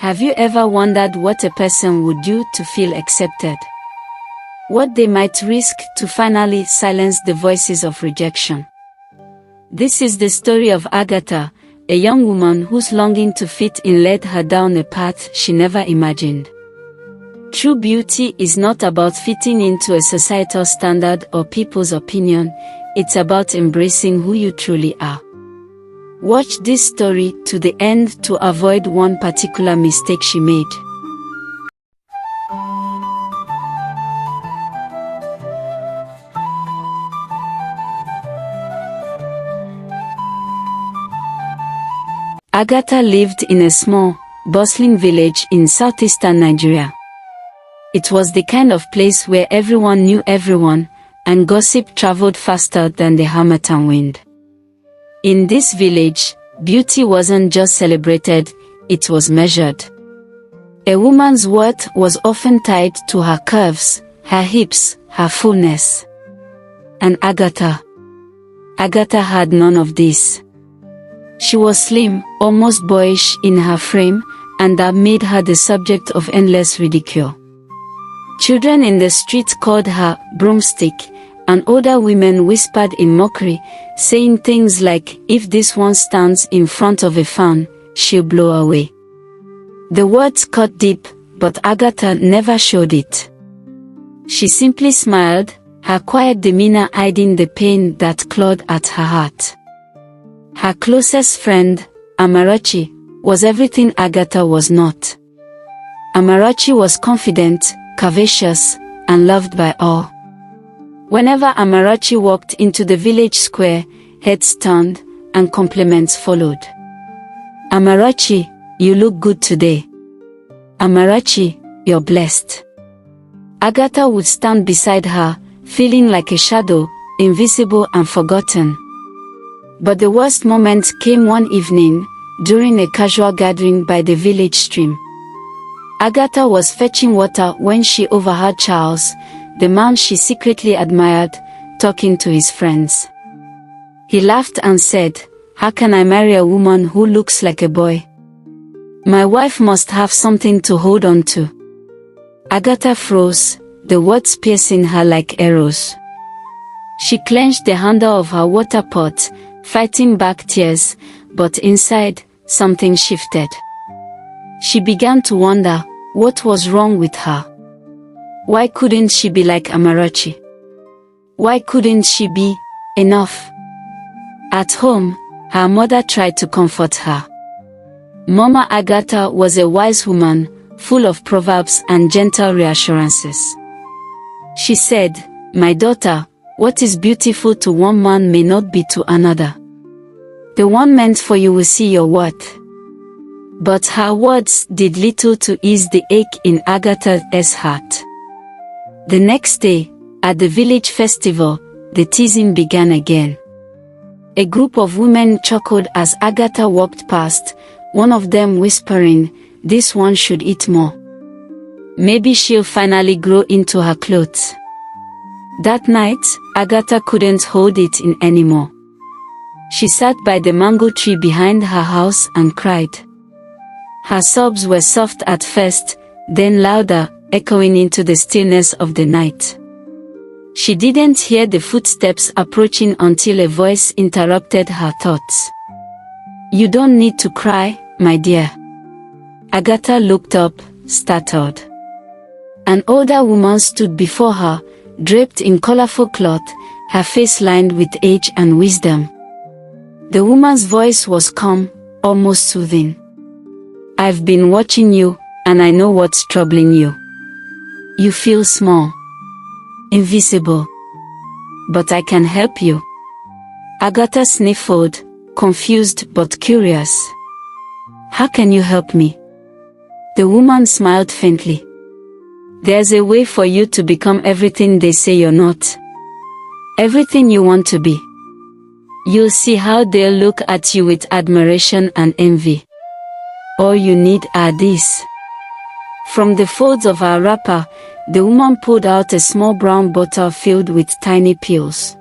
Have you ever wondered what a person would do to feel accepted? What they might risk to finally silence the voices of rejection? This is the story of Agatha, a young woman whose longing to fit in led her down a path she never imagined. True beauty is not about fitting into a societal standard or people's opinion, it's about embracing who you truly are. Watch this story to the end to avoid one particular mistake she made. Agatha lived in a small, bustling village in southeastern Nigeria. It was the kind of place where everyone knew everyone, and gossip traveled faster than the harmattan wind. In this village, beauty wasn't just celebrated, it was measured. A woman's worth was often tied to her curves, her hips, her fullness. And Agatha had none of this. She was slim, almost boyish in her frame, and that made her the subject of endless ridicule. Children in the streets called her broomstick, and older women whispered in mockery, saying things like, "If this one stands in front of a fan, she'll blow away." The words cut deep, but Agatha never showed it. She simply smiled, her quiet demeanor hiding the pain that clawed at her heart. Her closest friend, Amarachi, was everything Agatha was not. Amarachi was confident, curvaceous, and loved by all. Whenever Amarachi walked into the village square, heads turned, and compliments followed. "Amarachi, you look good today. Amarachi, you're blessed." Agatha would stand beside her, feeling like a shadow, invisible and forgotten. But the worst moment came one evening, during a casual gathering by the village stream. Agatha was fetching water when she overheard Charles, the man she secretly admired, talking to his friends. He laughed and said, "How can I marry a woman who looks like a boy? My wife must have something to hold on to." Agatha froze, the words piercing her like arrows. She clenched the handle of her water pot, fighting back tears, but inside, something shifted. She began to wonder, what was wrong with her? Why couldn't she be like Amarachi? Why couldn't she be enough? At home, her mother tried to comfort her. Mama Agatha was a wise woman, full of proverbs and gentle reassurances. She said, "My daughter, what is beautiful to one man may not be to another. The one meant for you will see your worth." But her words did little to ease the ache in Agatha's heart. The next day, at the village festival, the teasing began again. A group of women chuckled as Agatha walked past, one of them whispering, "This one should eat more. Maybe she'll finally grow into her clothes." That night, Agatha couldn't hold it in anymore. She sat by the mango tree behind her house and cried. Her sobs were soft at first, then louder, echoing into the stillness of the night. She didn't hear the footsteps approaching until a voice interrupted her thoughts. "You don't need to cry, my dear." Agatha looked up, startled. An older woman stood before her, draped in colorful cloth, her face lined with age and wisdom. The woman's voice was calm, almost soothing. "I've been watching you, and I know what's troubling you. You feel small, invisible. But I can help you." Agatha sniffled, confused but curious. "How can you help me?" The woman smiled faintly. "There's a way for you to become everything they say you're not. Everything you want to be. You'll see how they'll look at you with admiration and envy. All you need are these." From the folds of her wrapper, the woman pulled out a small brown bottle filled with tiny pills.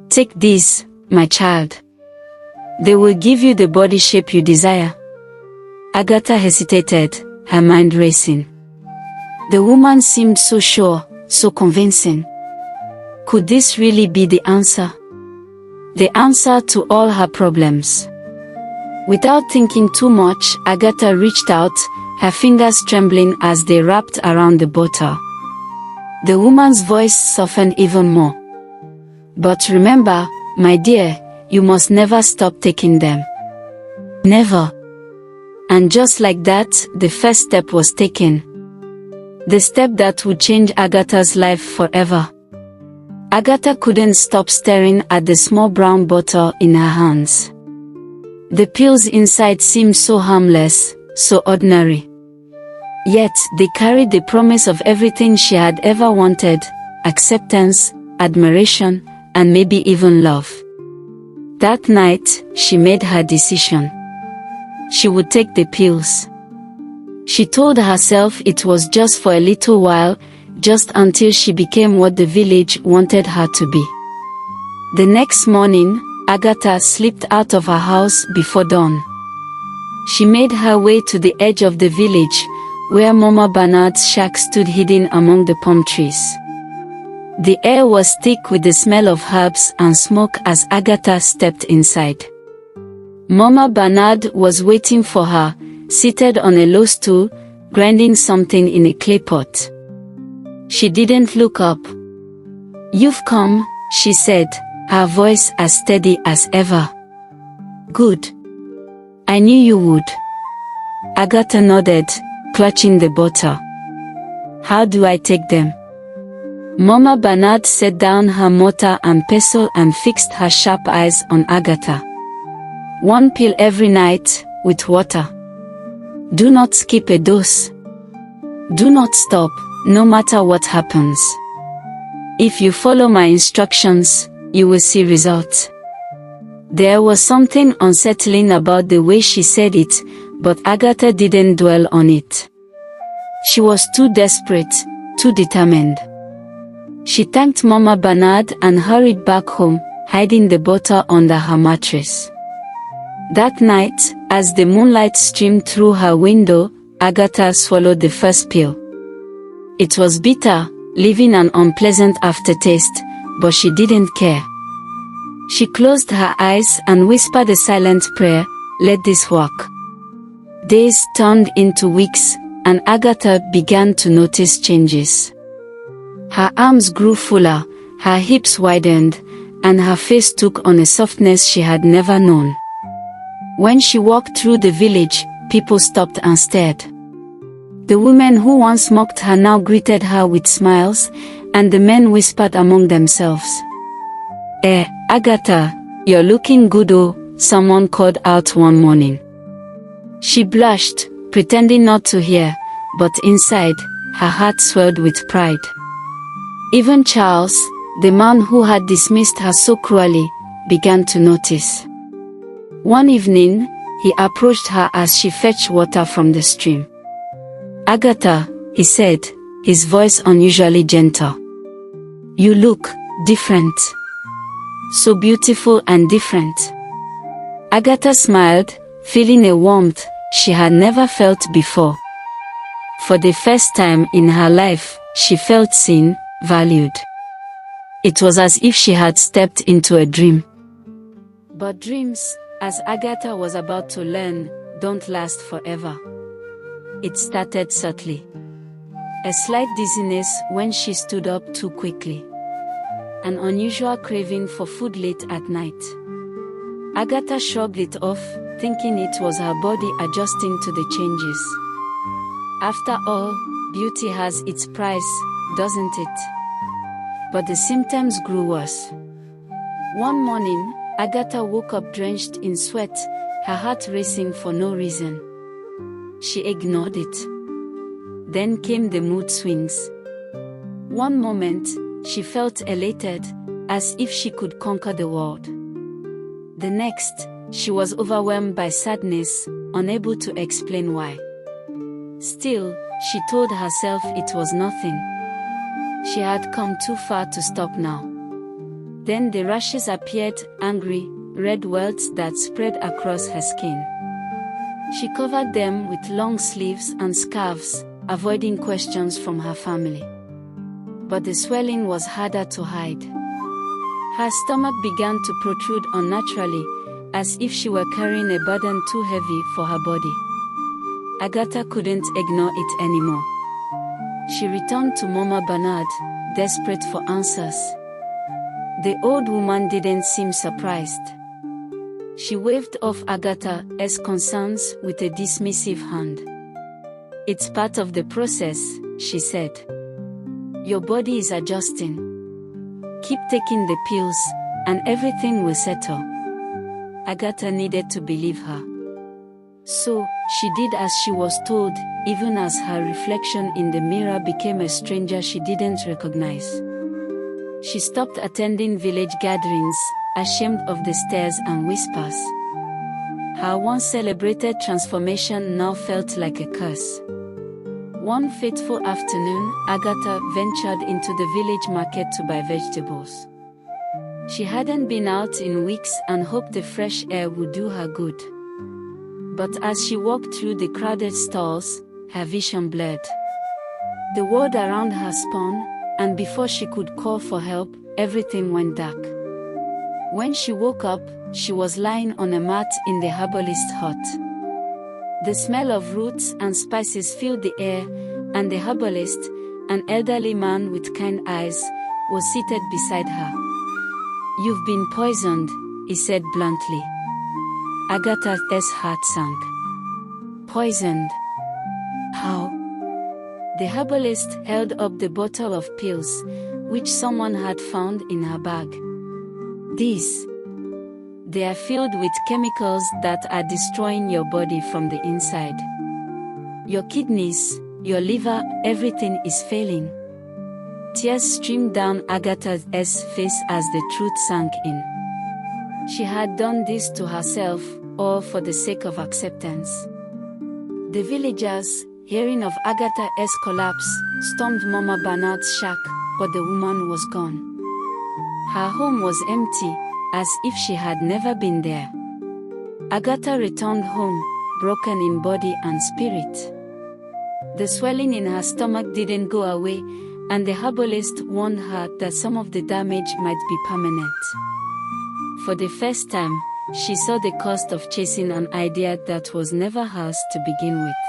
"Take these, my child. They will give you the body shape you desire. Agatha hesitated, her mind racing. The woman seemed so sure, so convincing. Could this really be the answer? The answer to all her problems? Without thinking too much, Agatha reached out, her fingers trembling as they wrapped around the bottle. The woman's voice softened even more. But remember, my dear, you must never stop taking them. Never. And just like that, the first step was taken. The step that would change Agatha's life forever. Agatha couldn't stop staring at the small brown bottle in her hands. The pills inside seemed so harmless, so ordinary. Yet, they carried the promise of everything she had ever wanted: acceptance, admiration, and maybe even love. That night, she made her decision. She would take the pills. She told herself it was just for a little while, just until she became what the village wanted her to be. The next morning, Agatha slipped out of her house before dawn. She made her way to the edge of the village, where Mama Bernard's shack stood hidden among the palm trees. The air was thick with the smell of herbs and smoke as Agatha stepped inside. Mama Bernard was waiting for her, seated on a low stool, grinding something in a clay pot. She didn't look up. "You've come," she said, her voice as steady as ever. "Good. I knew you would." Agatha nodded, clutching the bottle. "How do I take them?" Mama Bernard set down her mortar and pestle and fixed her sharp eyes on Agatha. "One pill every night, with water. Do not skip a dose. Do not stop, no matter what happens. If you follow my instructions, you will see results." There was something unsettling about the way she said it, but Agatha didn't dwell on it. She was too desperate, too determined. She thanked Mama Bernard and hurried back home, hiding the bottle under her mattress. That night, as the moonlight streamed through her window, Agatha swallowed the first pill. It was bitter, leaving an unpleasant aftertaste, but she didn't care. She closed her eyes and whispered a silent prayer, "Let this work." Days turned into weeks, and Agatha began to notice changes. Her arms grew fuller, her hips widened, and her face took on a softness she had never known. When she walked through the village, people stopped and stared. The women who once mocked her now greeted her with smiles, and the men whispered among themselves. Agatha, you're looking good, oh," someone called out one morning. She blushed, pretending not to hear, but inside, her heart swelled with pride. Even Charles, the man who had dismissed her so cruelly, began to notice. One evening, he approached her as she fetched water from the stream. "Agatha," he said, his voice unusually gentle. "You look different. So beautiful and different." Agatha smiled, feeling a warmth she had never felt before. For the first time in her life, she felt seen, valued. It was as if she had stepped into a dream. But dreams, as Agatha was about to learn, don't last forever. It started subtly. A slight dizziness when she stood up too quickly. An unusual craving for food late at night. Agatha shrugged it off, thinking it was her body adjusting to the changes. After all, beauty has its price, doesn't it? But the symptoms grew worse. One morning, Agatha woke up drenched in sweat, her heart racing for no reason. She ignored it. Then came the mood swings. One moment, she felt elated, as if she could conquer the world. The next, she was overwhelmed by sadness, unable to explain why. Still, she told herself it was nothing. She had come too far to stop now. Then the rashes appeared, angry, red welts that spread across her skin. She covered them with long sleeves and scarves, avoiding questions from her family. But the swelling was harder to hide. Her stomach began to protrude unnaturally, as if she were carrying a burden too heavy for her body. Agatha couldn't ignore it anymore. She returned to Mama Bernard, desperate for answers. The old woman didn't seem surprised. She waved off Agatha's concerns with a dismissive hand. "It's part of the process," she said. "Your body is adjusting. Keep taking the pills, and everything will settle." Agatha needed to believe her. So, she did as she was told, even as her reflection in the mirror became a stranger she didn't recognize. She stopped attending village gatherings, ashamed of the stares and whispers. Her once celebrated transformation now felt like a curse. One fateful afternoon, Agatha ventured into the village market to buy vegetables. She hadn't been out in weeks and hoped the fresh air would do her good. But as she walked through the crowded stalls, her vision blurred. The world around her spun, and before she could call for help, everything went dark. When she woke up, she was lying on a mat in the herbalist's hut. The smell of roots and spices filled the air, and the herbalist, an elderly man with kind eyes, was seated beside her. "You've been poisoned," he said bluntly. Agatha's heart sank. "Poisoned? How?" The herbalist held up the bottle of pills, which someone had found in her bag. They are filled with chemicals that are destroying your body from the inside. Your kidneys, your liver, everything is failing." Tears streamed down Agatha's face as the truth sank in. She had done this to herself, all for the sake of acceptance. The villagers, hearing of Agatha's collapse, stormed Mama Bernard's shack, but the woman was gone. Her home was empty, as if she had never been there. Agatha returned home, broken in body and spirit. The swelling in her stomach didn't go away, and the herbalist warned her that some of the damage might be permanent. For the first time, she saw the cost of chasing an idea that was never hers to begin with.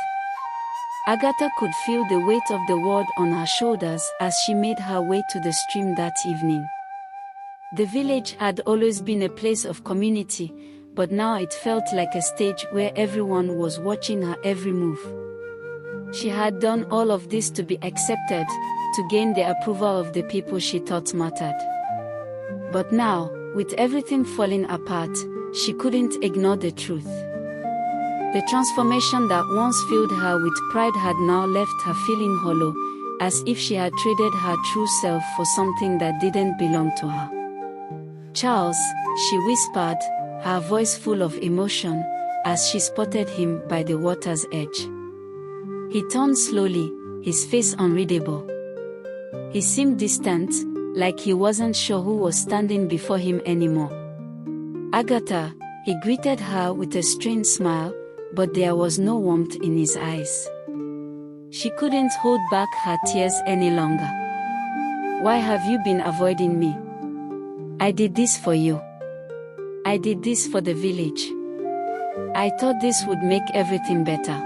Agatha could feel the weight of the world on her shoulders as she made her way to the stream that evening. The village had always been a place of community, but now it felt like a stage where everyone was watching her every move. She had done all of this to be accepted, to gain the approval of the people she thought mattered. But now, with everything falling apart, she couldn't ignore the truth. The transformation that once filled her with pride had now left her feeling hollow, as if she had traded her true self for something that didn't belong to her. "Charles," she whispered, her voice full of emotion, as she spotted him by the water's edge. He turned slowly, his face unreadable. He seemed distant, like he wasn't sure who was standing before him anymore. "Agatha," he greeted her with a strained smile, but there was no warmth in his eyes. She couldn't hold back her tears any longer. "Why have you been avoiding me? I did this for you. I did this for the village. I thought this would make everything better.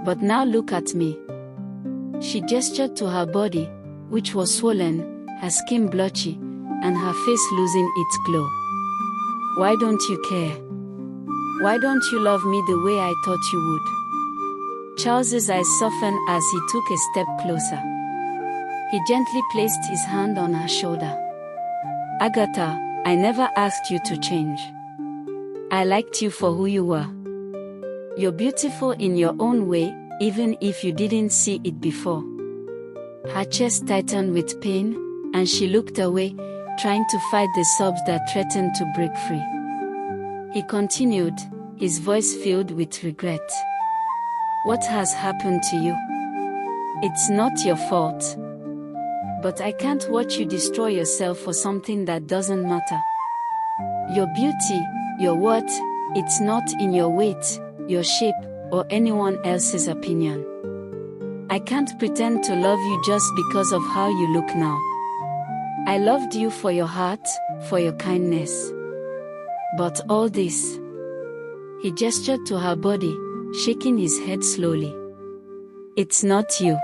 But now look at me." She gestured to her body, which was swollen, her skin blotchy, and her face losing its glow. "Why don't you care? Why don't you love me the way I thought you would?" Charles's eyes softened as he took a step closer. He gently placed his hand on her shoulder. "Agatha, I never asked you to change. I liked you for who you were. You're beautiful in your own way, even if you didn't see it before." Her chest tightened with pain, and she looked away, trying to fight the sobs that threatened to break free. He continued, his voice filled with regret. "What has happened to you? It's not your fault. But I can't watch you destroy yourself for something that doesn't matter. Your beauty, your worth, it's not in your weight, your shape, or anyone else's opinion. I can't pretend to love you just because of how you look now. I loved you for your heart, for your kindness. But all this. He gestured to her body, shaking his head slowly. It's not you.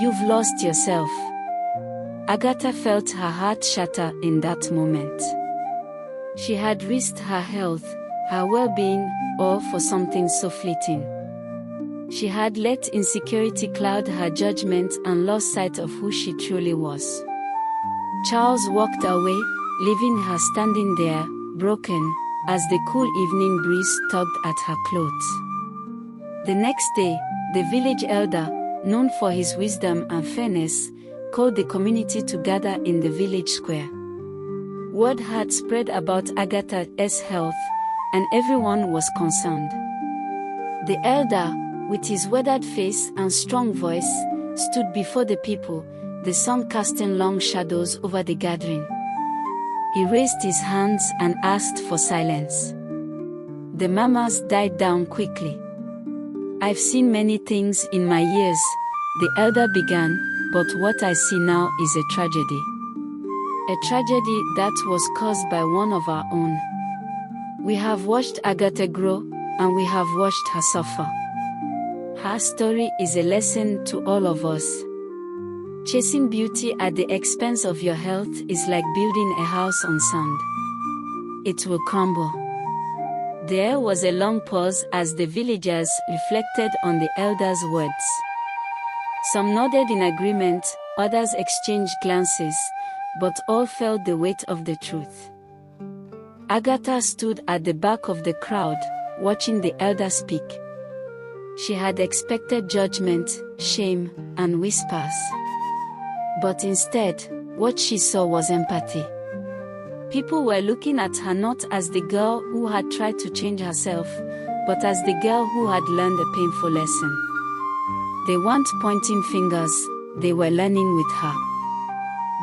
You've lost yourself. Agatha felt her heart shatter in that moment. She had risked her health, her well-being, all for something so fleeting. She had let insecurity cloud her judgment and lost sight of who she truly was. Charles walked away, leaving her standing there, broken, as the cool evening breeze tugged at her clothes. The next day, the village elder, known for his wisdom and fairness, called the community to gather in the village square. Word had spread about Agatha's health, and everyone was concerned. The elder, with his weathered face and strong voice, stood before the people, the sun casting long shadows over the gathering. He raised his hands and asked for silence. The murmurs died down quickly. I've seen many things in my years, the elder began, but what I see now is a tragedy. A tragedy that was caused by one of our own. We have watched Agatha grow, and we have watched her suffer. Her story is a lesson to all of us. Chasing beauty at the expense of your health is like building a house on sand. It will crumble. There was a long pause as the villagers reflected on the elder's words. Some nodded in agreement, others exchanged glances, but all felt the weight of the truth. Agatha stood at the back of the crowd, watching the elder speak. She had expected judgment, shame, and whispers. But instead, what she saw was empathy. People were looking at her not as the girl who had tried to change herself, but as the girl who had learned a painful lesson. They weren't pointing fingers, they were learning with her.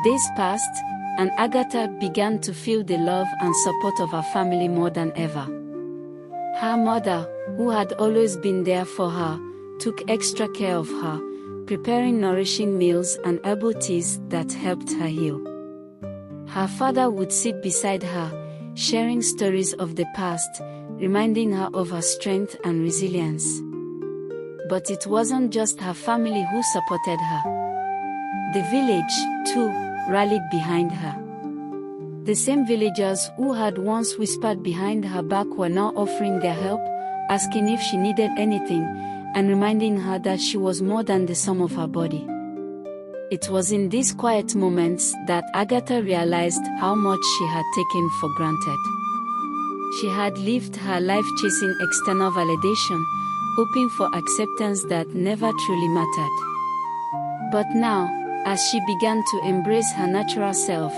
Days passed, and Agatha began to feel the love and support of her family more than ever. Her mother, who had always been there for her, took extra care of her, preparing nourishing meals and herbal teas that helped her heal. Her father would sit beside her, sharing stories of the past, reminding her of her strength and resilience. But it wasn't just her family who supported her. The village, too, rallied behind her. The same villagers who had once whispered behind her back were now offering their help, asking if she needed anything, and reminding her that she was more than the sum of her body. It was in these quiet moments that Agatha realized how much she had taken for granted. She had lived her life chasing external validation, hoping for acceptance that never truly mattered. But now, as she began to embrace her natural self,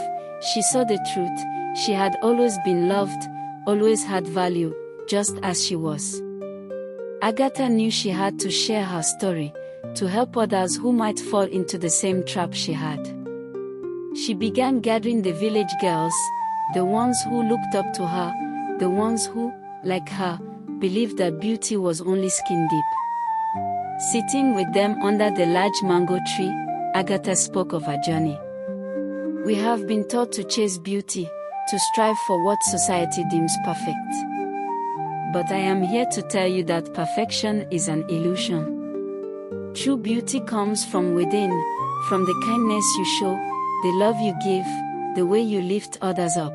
she saw the truth. She had always been loved, always had value, just as she was. Agatha knew she had to share her story, to help others who might fall into the same trap she had. She began gathering the village girls, the ones who looked up to her, the ones who, like her, believed that beauty was only skin deep. Sitting with them under the large mango tree, Agatha spoke of her journey. We have been taught to chase beauty, to strive for what society deems perfect. But I am here to tell you that perfection is an illusion. True beauty comes from within, from the kindness you show, the love you give, the way you lift others up.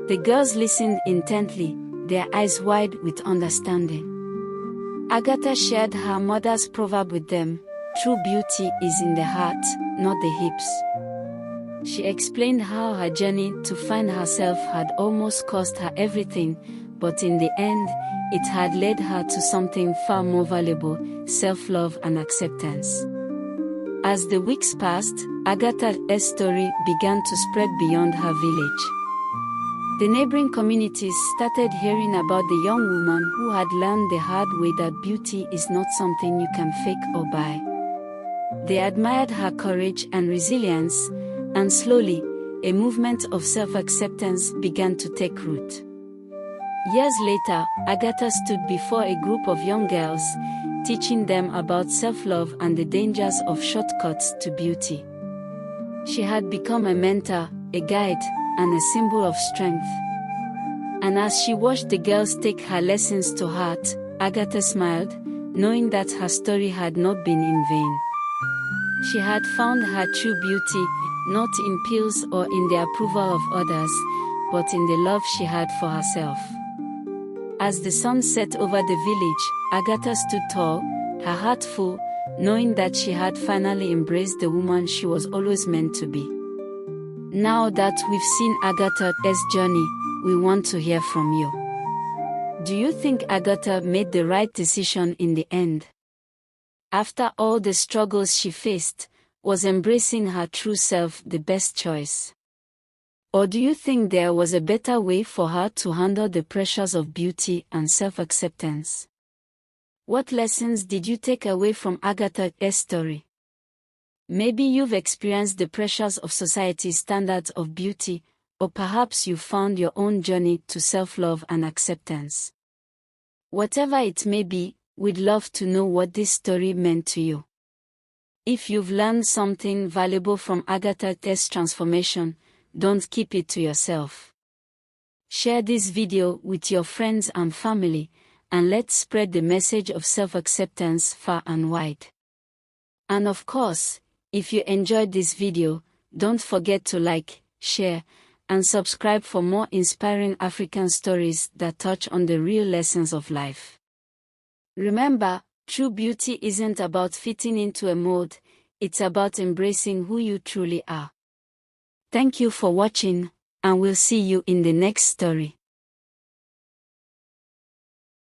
The girls listened intently, their eyes wide with understanding. Agatha shared her mother's proverb with them: true beauty is in the heart, not the hips. She explained how her journey to find herself had almost cost her everything, but in the end, it had led her to something far more valuable: self-love and acceptance. As the weeks passed, Agatha's story began to spread beyond her village. The neighboring communities started hearing about the young woman who had learned the hard way that beauty is not something you can fake or buy. They admired her courage and resilience, and slowly, a movement of self-acceptance began to take root. Years later, Agatha stood before a group of young girls, teaching them about self-love and the dangers of shortcuts to beauty. She had become a mentor, a guide, and a symbol of strength. And as she watched the girls take her lessons to heart, Agatha smiled, knowing that her story had not been in vain. She had found her true beauty, not in pills or in the approval of others, but in the love she had for herself. As the sun set over the village, Agatha stood tall, her heart full, knowing that she had finally embraced the woman she was always meant to be. Now that we've seen Agatha's journey, we want to hear from you. Do you think Agatha made the right decision in the end? After all the struggles she faced, was embracing her true self the best choice? Or do you think there was a better way for her to handle the pressures of beauty and self-acceptance? What lessons did you take away from Agatha's story? Maybe you've experienced the pressures of society's standards of beauty, or perhaps you found your own journey to self-love and acceptance. Whatever it may be, we'd love to know what this story meant to you. If you've learned something valuable from Agatha's transformation, don't keep it to yourself. Share this video with your friends and family, and let's spread the message of self-acceptance far and wide. And of course, if you enjoyed this video, don't forget to like, share, and subscribe for more inspiring African stories that touch on the real lessons of life. Remember, true beauty isn't about fitting into a mold, it's about embracing who you truly are. Thank you for watching, and we'll see you in the next story.